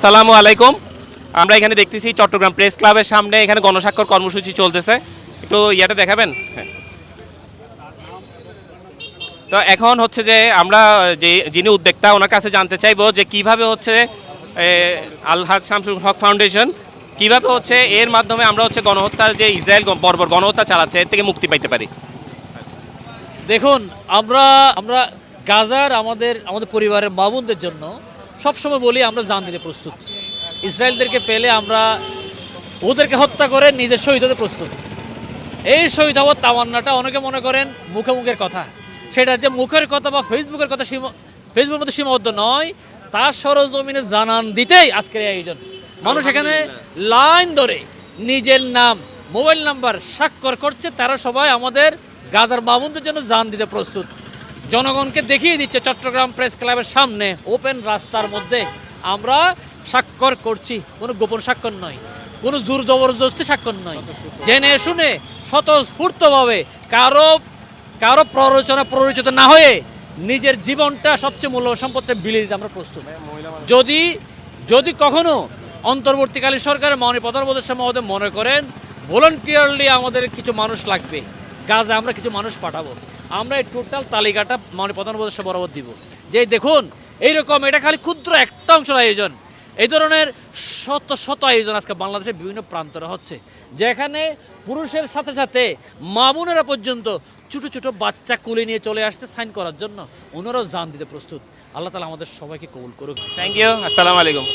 আসসালামু আলাইকুম। আমরা এখানে দেখতেছি চট্টগ্রাম প্রেস ক্লাবের সামনে এখানে গণস্বাক্ষর কর্মসূচি চলতেছে। একটু ইয়াটা দেখাবেন। হ্যাঁ। তো এখন হচ্ছে যে আমরা যিনি উদ্যোক্তা ওনার কাছে জানতে চাইবো যে কিভাবে হচ্ছে আলহাজ শামসুল হক ফাউন্ডেশন কিভাবে হচ্ছে এর মাধ্যমে আমরা হচ্ছে গণহত্যার যে ইসরায়েল বর্বর গণহত্যা চালাচ্ছে এর থেকে মুক্তি পাইতে পারি। দেখুন, আমরা আমরা গাজার আমাদের আমাদের পরিবারের মা বোনদের জন্য সবসময় বলি আমরা জান দিতে প্রস্তুত। ইসরায়েলদেরকে পেলে আমরা ওদেরকে হত্যা করে নিজের শহীদ হতে প্রস্তুত। এই শহীদ হওয়ার তামান্নাটা অনেকে মনে করেন মুখে মুখের কথা, সেটা যে মুখের কথা বা ফেসবুকের কথা ফেসবুকের মধ্যে সীমাবদ্ধ নয়, তার সরজমিনে জানান দিতেই আজকের এই আয়োজন। মানুষ এখানে লাইন ধরে নিজের নাম মোবাইল নাম্বার স্বাক্ষর করছে, তারা সবাই আমাদের গাজার মামুনদের জন্য জান দিতে প্রস্তুত। জনগণকে দেখিয়ে দিচ্ছে চট্টগ্রাম প্রেস ক্লাবের সামনে ওপেন রাস্তার মধ্যে আমরা স্বাক্ষর করছি। কোনো গোপন স্বাক্ষর নয়, কোনো জোর জবরদস্তি স্বাক্ষর নয়, জেনে শুনে স্বতঃস্ফূর্তভাবে কারো কারো প্ররোচিত না হয়ে নিজের জীবনটা সবচেয়ে মূল্যবান সম্পদটা বিলিয়ে দিতে আমরা প্রস্তুত। যদি যদি কখনো অন্তর্বর্তীকালীন সরকারের মাননীয় প্রধান উপদেষ্টা মহোদয় মনে করেন ভলান্টিয়ারলি আমাদের কিছু মানুষ লাগবে, গাজা আমরা কিছু মানুষ পাঠাবো, আমরা এই টোটাল তালিকাটা মাননীয় প্রধান উপদেষ্টা বরাবর দিব। যে দেখুন, এইরকম এটা খালি ক্ষুদ্র একটা অংশের আয়োজন, এই ধরনের শত শত আয়োজন আজকে বাংলাদেশের বিভিন্ন প্রান্তরে হচ্ছে, যেখানে পুরুষের সাথে সাথে মা বোনেরা পর্যন্ত ছোটো ছোটো বাচ্চা কুলে নিয়ে চলে আসছে সাইন করার জন্য। ওনারাও জান দিতে প্রস্তুত। আল্লাহ তাআলা আমাদের সবাইকে কবুল করুক। Thank you. আসসালামু আলাইকুম।